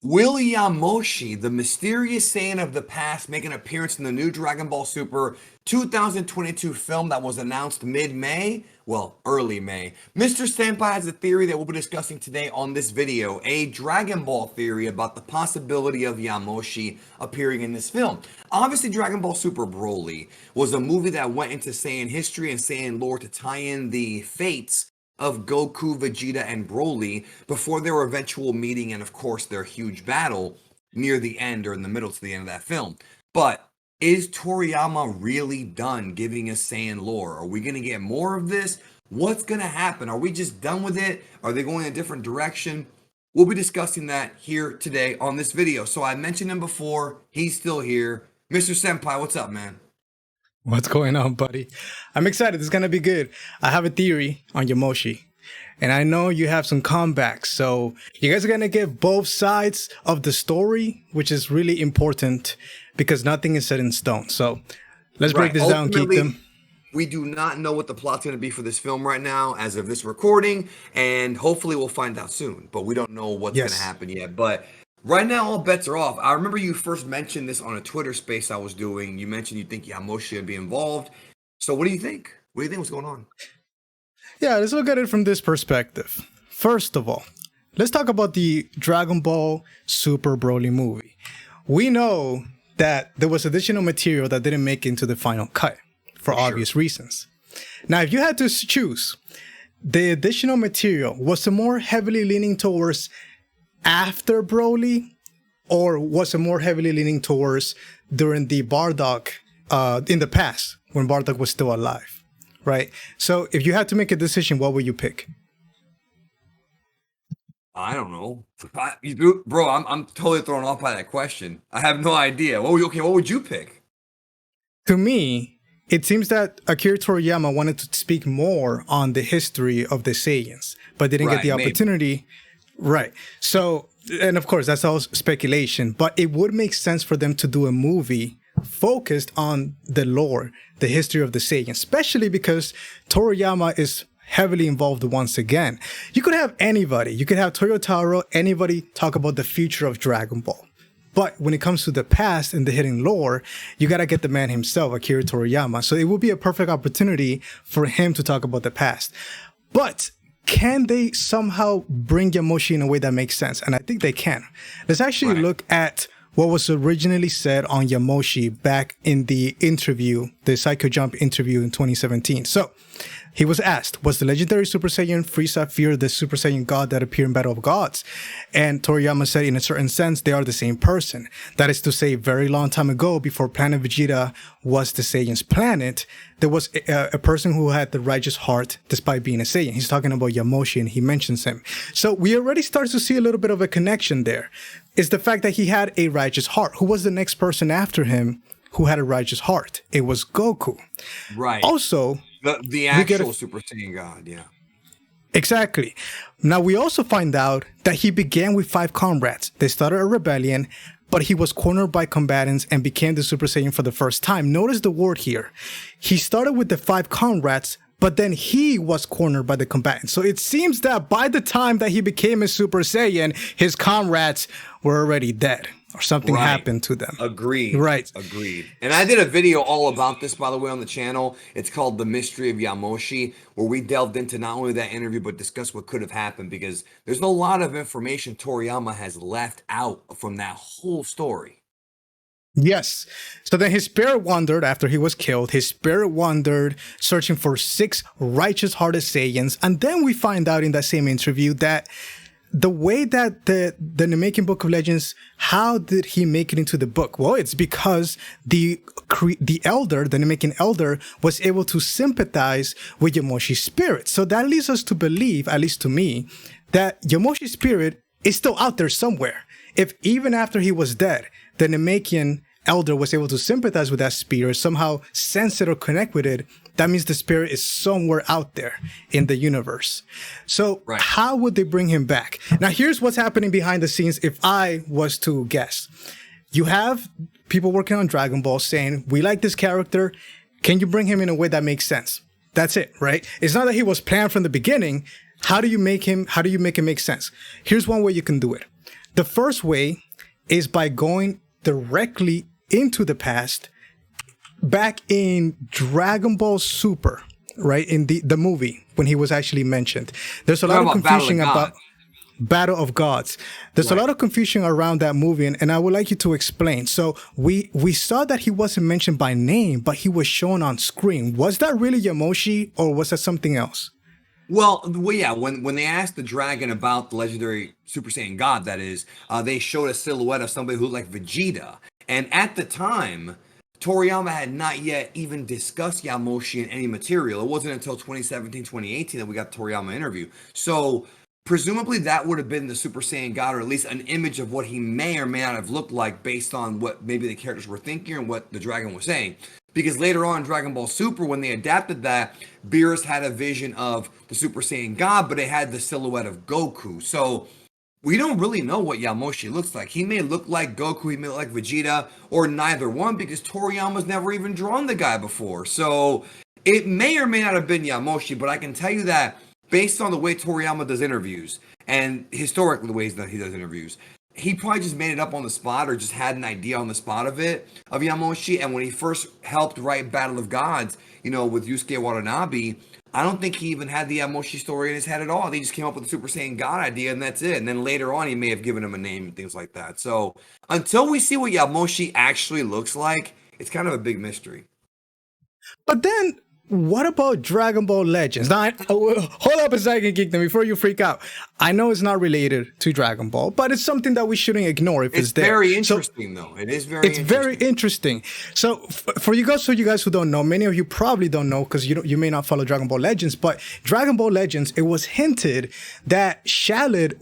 Will Yamoshi, the mysterious Saiyan of the past, make an appearance in the new Dragon Ball Super 2022 film that was announced mid-May? Well, early May. Mr. Senpai has a theory that we'll be discussing today on this video, a Dragon Ball theory about the possibility of Yamoshi appearing in this film. Obviously, Dragon Ball Super Broly was a movie that went into Saiyan history and Saiyan lore to tie in the fates of Goku, Vegeta, and Broly before their eventual meeting and, of course, their huge battle near the end or in the middle to the end of that film. But is Toriyama really done giving us Saiyan lore? Are we going to get more of this? What's going to happen? Are we just done with it? Are they going in a different direction? We'll be discussing that here today on this video. So I mentioned him before. He's still here. Mr. Senpai, what's up, man? What's going on, buddy? I'm excited. This is going to be good. I have a theory on Yamoshi, and I know you have some comebacks. So you guys are going to get both sides of the story, which is really important because nothing is set in stone. So let's break this down, keep them. We do not know what the plot's going to be for this film right now as of this recording, and hopefully we'll find out soon, but we don't know what's going to happen yet. But right now, all bets are off. I remember you first mentioned this on a Twitter space I was doing. You mentioned you think Yamoshi would be involved. So what do you think? What do you think was going on? Yeah, let's look at it from this perspective. First of all, let's talk about the Dragon Ball Super Broly movie. We know that there was additional material that didn't make it into the final cut for obvious reasons. Now, if you had to choose, the additional material was it more heavily leaning towards after Broly, or was it more heavily leaning towards during the Bardock in the past when Bardock was still alive, right? So if you had to make a decision, what would you pick? I don't know, bro. I'm totally thrown off by that question. I have no idea. What would you pick? To me, it seems that Akira Toriyama wanted to speak more on the history of the Saiyans, but didn't get the opportunity. Right. So, and of course, that's all speculation, but it would make sense for them to do a movie focused on the lore, the history of the Saiyan, especially because Toriyama is heavily involved once again. You could have anybody, you could have Toyotaro, anybody talk about the future of Dragon Ball. But when it comes to the past and the hidden lore, you got to get the man himself, Akira Toriyama. So it would be a perfect opportunity for him to talk about the past. But can they somehow bring Yamoshi in a way that makes sense? And I think they can. Let's actually look at what was originally said on Yamoshi back in the interview, the Psycho Jump interview in 2017. So he was asked, was the legendary Super Saiyan Frieza fear the Super Saiyan God that appeared in Battle of Gods? And Toriyama said, in a certain sense, they are the same person. That is to say, very long time ago, before Planet Vegeta was the Saiyan's planet, there was a person who had the righteous heart despite being a Saiyan. He's talking about Yamoshi and he mentions him. So we already start to see a little bit of a connection there. It's the fact that he had a righteous heart. Who was the next person after him who had a righteous heart? It was Goku. Right. Also, the actual Super Saiyan God, yeah. Exactly. Now, we also find out that he began with 5 comrades. They started a rebellion, but he was cornered by combatants and became the Super Saiyan for the first time. Notice the word here. He started with the 5 comrades, but then he was cornered by the combatants. So it seems that by the time that he became a Super Saiyan, his comrades were already dead or something happened to them. Agreed. Right. Agreed. And I did a video all about this, by the way, on the channel. It's called The Mystery of Yamoshi, where we delved into not only that interview, but discussed what could have happened, because there's a lot of information Toriyama has left out from that whole story. Yes. So then his spirit wandered after he was killed. His spirit wandered searching for 6 righteous-hearted Saiyans. And then we find out in that same interview that the way that the Namekian Book of Legends, how did he make it into the book? Well, it's because the elder, the Namekian elder, was able to sympathize with Yamoshi's spirit. So that leads us to believe, at least to me, that Yamoshi's spirit is still out there somewhere. If even after he was dead, the Namekian elder was able to sympathize with that spirit, somehow sense it or connect with it, that means the spirit is somewhere out there in the universe. So how would they bring him back? Now, here's what's happening behind the scenes if I was to guess. You have people working on Dragon Ball saying, we like this character. Can you bring him in a way that makes sense? That's it, right? It's not that he was planned from the beginning. How do you make him make sense? Here's one way you can do it. The first way is by going directly into the past, back in Dragon Ball Super, right? In the movie, when he was actually mentioned. There's a lot of confusion about Battle of Gods. There's a lot of confusion around that movie, and I would like you to explain. So we saw that he wasn't mentioned by name, but he was shown on screen. Was that really Yamoshi, or was that something else? Well, yeah, when they asked the dragon about the legendary Super Saiyan God, that is, they showed a silhouette of somebody who looked like Vegeta. And at the time, Toriyama had not yet even discussed Yamoshi in any material. It wasn't until 2017, 2018 that we got the Toriyama interview. So presumably that would have been the Super Saiyan God, or at least an image of what he may or may not have looked like based on what maybe the characters were thinking and what the dragon was saying. Because later on in Dragon Ball Super, when they adapted that, Beerus had a vision of the Super Saiyan God, but it had the silhouette of Goku. So we don't really know what Yamoshi looks like. He may look like Goku, he may look like Vegeta, or neither one, because Toriyama's never even drawn the guy before. So it may or may not have been Yamoshi, but I can tell you that based on the way Toriyama does interviews, and historically the ways that he does interviews, he probably just made it up on the spot, or just had an idea on the spot of Yamoshi. And when he first helped write Battle of Gods, with Yusuke Watanabe, I don't think he even had the Yamoshi story in his head at all. They just came up with the Super Saiyan God idea, and that's it. And then later on, he may have given him a name and things like that. So until we see what Yamoshi actually looks like, it's kind of a big mystery. But then, what about Dragon Ball Legends? Now, hold up a second, Geekdom, before you freak out. I know it's not related to Dragon Ball, but it's something that we shouldn't ignore if it's there. It's very interesting, though. It is very interesting. It's very interesting. So, for you guys who don't know, many of you probably don't know because you may not follow Dragon Ball Legends, but Dragon Ball Legends, it was hinted that Shallot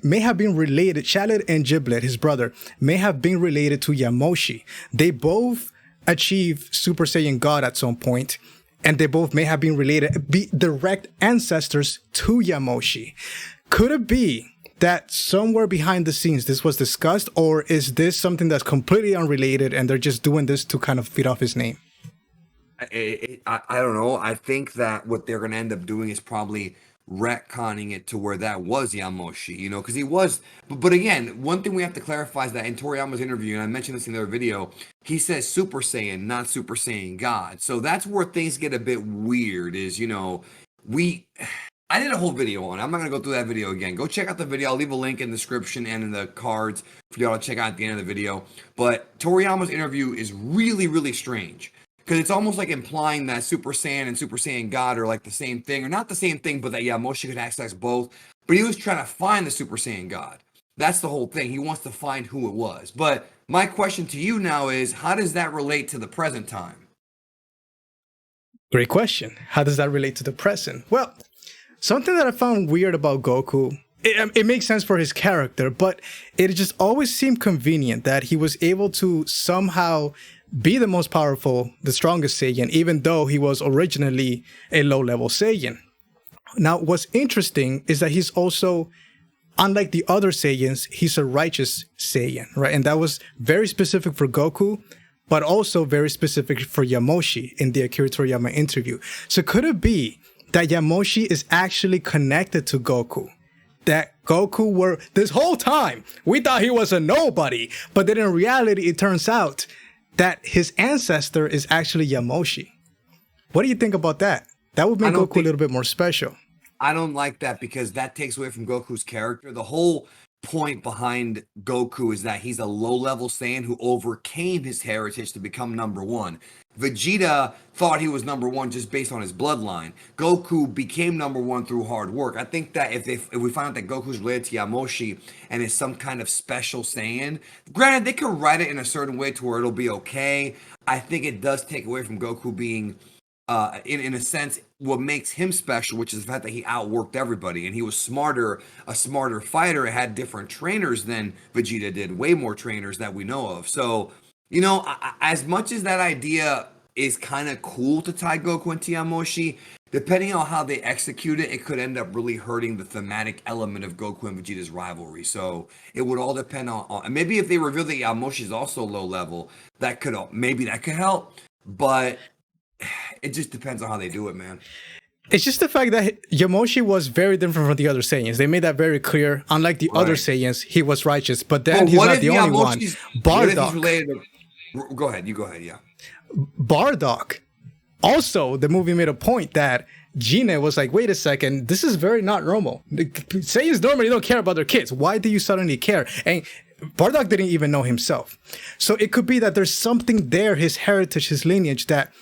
may have been related, Shallot and Giblet, his brother, may have been related to Yamoshi. They both achieve Super Saiyan God at some point, and they both may have been related, be direct ancestors to Yamoshi. Could it be that somewhere behind the scenes this was discussed, or is this something that's completely unrelated and they're just doing this to kind of feed off his name? I don't know. I think that what they're going to end up doing is probably retconning it to where that was Yamoshi, because he was. But again, one thing we have to clarify is that in Toriyama's interview, and I mentioned this in the other video, he says Super Saiyan, not Super Saiyan God. So that's where things get a bit weird. I did a whole video on it. I'm not going to go through that video again. Go check out the video. I'll leave a link in the description and in the cards for y'all to check out at the end of the video. But Toriyama's interview is really, really strange. Because it's almost like implying that Super Saiyan and Super Saiyan God are like the same thing, or not the same thing, but that Yamoshi could access both. But he was trying to find the Super Saiyan God. That's the whole thing. He wants to find who it was. But my question to you now is, how does that relate to the present time? Great question. How does that relate to the present? Well, something that I found weird about Goku, it makes sense for his character, but it just always seemed convenient that he was able to somehow be the most powerful, the strongest Saiyan, even though he was originally a low-level Saiyan. Now, what's interesting is that he's also, unlike the other Saiyans, he's a righteous Saiyan, right? And that was very specific for Goku, but also very specific for Yamoshi in the Akira Toriyama interview. So could it be that Yamoshi is actually connected to Goku? That Goku this whole time, we thought he was a nobody, but then in reality, it turns out that his ancestor is actually Yamoshi. What do you think about that? That would make Goku a little bit more special. I don't like that because that takes away from Goku's character. The whole point behind Goku is that he's a low-level Saiyan who overcame his heritage to become number one. Vegeta thought he was number one just based on his bloodline. Goku became number one through hard work. I think that if we find out that Goku's related to Yamoshi and is some kind of special Saiyan, granted, they could write it in a certain way to where it'll be okay. I think it does take away from Goku being, in a sense, what makes him special, which is the fact that he outworked everybody and he was a smarter fighter, had different trainers than Vegeta did, way more trainers that we know of. So, as much as that idea is kind of cool to tie Goku into Yamoshi, depending on how they execute it, it could end up really hurting the thematic element of Goku and Vegeta's rivalry. So it would all depend on maybe if they reveal that Yamoshi is also low level, that could help. But it just depends on how they do it, man. It's just the fact that Yamoshi was very different from the other Saiyans. They made that very clear. Unlike the other Saiyans, he was righteous. But then he's not the only one. Bardock. Go ahead. You go ahead. Yeah. Bardock. Also, the movie made a point that Gina was like, wait a second, this is very not normal. Saiyans normally don't care about their kids. Why do you suddenly care? And Bardock didn't even know himself. So it could be that there's something there, his heritage, his lineage, that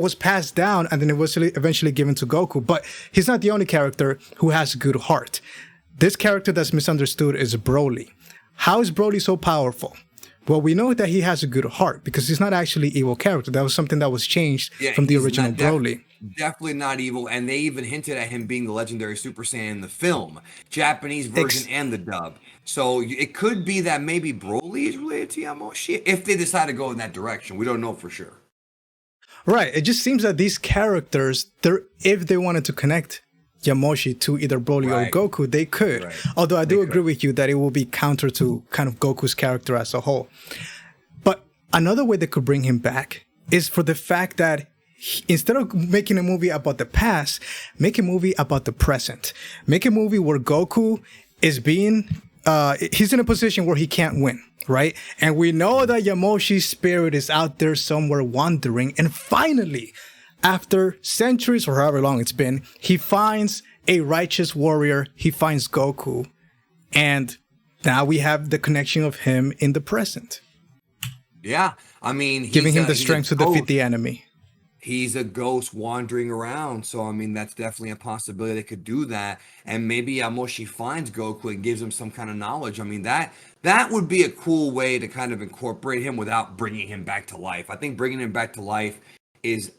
was passed down and then it was eventually given to Goku. But he's not the only character who has a good heart. This character that's misunderstood is Broly. How is Broly so powerful? Well, we know that he has a good heart because he's not actually an evil character. That was something that was changed from the original Broly. Definitely not evil, and they even hinted at him being the legendary Super Saiyan in the film, Japanese version and the dub. So it could be that maybe Broly is related to Yamoshi if they decide to go in that direction. We don't know for sure. Right. It just seems that these characters, if they wanted to connect Yamoshi to either Broly or Goku, they could. Although I do agree with you that it will be counter to kind of Goku's character as a whole. But another way they could bring him back is for the fact that instead of making a movie about the past, make a movie about the present. Make a movie where Goku is he's in a position where he can't win. Right? And we know that Yamoshi's spirit is out there somewhere wandering. And finally, after centuries or however long it's been, he finds a righteous warrior. He finds Goku. And now we have the connection of him in the present. Yeah. I mean, giving him the strength to defeat the enemy. He's a ghost wandering around. So, I mean, that's definitely a possibility they could do that. And maybe Yamoshi finds Goku and gives him some kind of knowledge. I mean, that would be a cool way to kind of incorporate him without bringing him back to life. I think bringing him back to life is,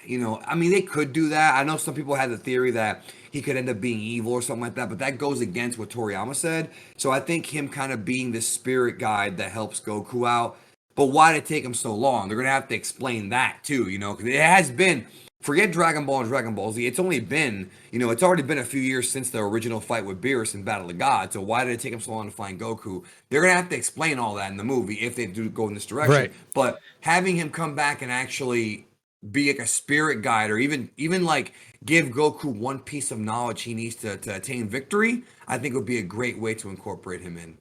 I mean, they could do that. I know some people had the theory that he could end up being evil or something like that, but that goes against what Toriyama said. So I think him kind of being this spirit guide that helps Goku out. But why did it take him so long? They're going to have to explain that too, because it has been, forget Dragon Ball and Dragon Ball Z, it's only been, it's already been a few years since the original fight with Beerus in Battle of God. So why did it take him so long to find Goku? They're going to have to explain all that in the movie if they do go in this direction. Right. But having him come back and actually be like a spirit guide or even like give Goku one piece of knowledge he needs to attain victory, I think would be a great way to incorporate him in.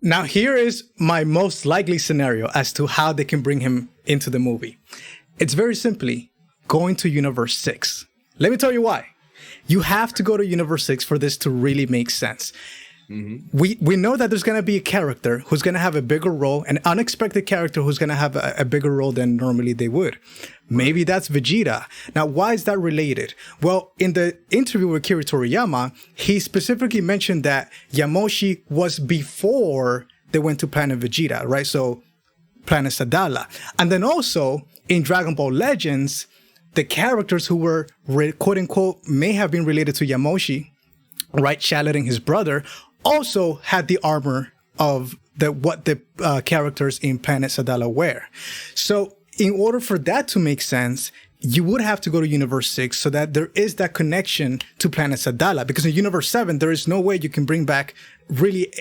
Now, here is my most likely scenario as to how they can bring him into the movie. It's very simply going to Universe 6. Let me tell you why. You have to go to Universe 6 for this to really make sense. Mm-hmm. We know that there's going to be a character who's going to have a bigger role, an unexpected character who's going to have a bigger role than normally they would. Maybe that's Vegeta. Now, why is that related? Well, in the interview with Akira Toriyama, he specifically mentioned that Yamoshi was before they went to Planet Vegeta, right? So, Planet Sadala. And then also, in Dragon Ball Legends, the characters who were, quote unquote, may have been related to Yamoshi, right, channeling his brother, also had the armor of what the characters in Planet Sadala wear. So in order for that to make sense, you would have to go to Universe 6 so that there is that connection to Planet Sadala. Because in Universe 7, there is no way you can bring back really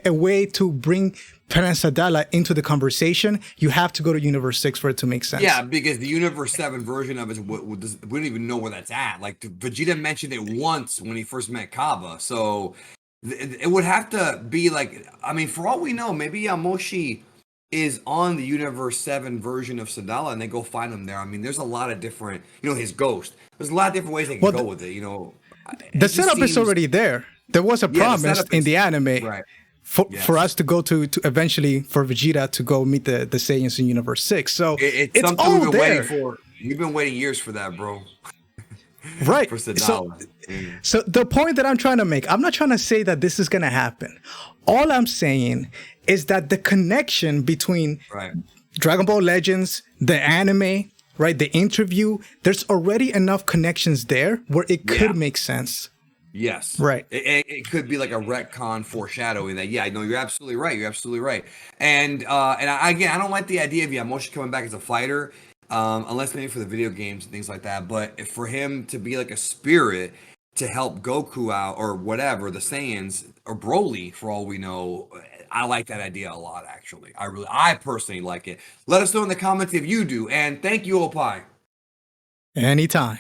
a way to bring Planet Sadala into the conversation. You have to go to Universe 6 for it to make sense. Yeah, because the Universe 7 version of it, we don't even know where that's at. Like, Vegeta mentioned it once when he first met Kaba. So it would have to be like, I mean, for all we know, maybe Yamoshi is on the Universe 7 version of Sadala and they go find him there. I mean, there's a lot of different, his ghost. There's a lot of different ways they can go with it, The setup is already there. There was a promise in the anime for us to go to eventually for Vegeta to go meet the Saiyans in Universe 6. So it's something all we've been waiting for. You've been waiting years for that, bro. Right. For Sadala. So the point that I'm trying to make, I'm not trying to say that this is going to happen. All I'm saying is that the connection between Dragon Ball Legends, the anime, right, the interview, there's already enough connections there where it could make sense. Yes. Right. It could be like a retcon foreshadowing that. Yeah, no, you're absolutely right. You're absolutely right. And I don't like the idea of Yamoshi coming back as a fighter, unless maybe for the video games and things like that. But for him to be like a spirit to help Goku out or whatever, the Saiyans or Broly, for all we know, I like that idea a lot, actually. I personally like it. Let us know in the comments if you do. And thank you, Opai. Anytime.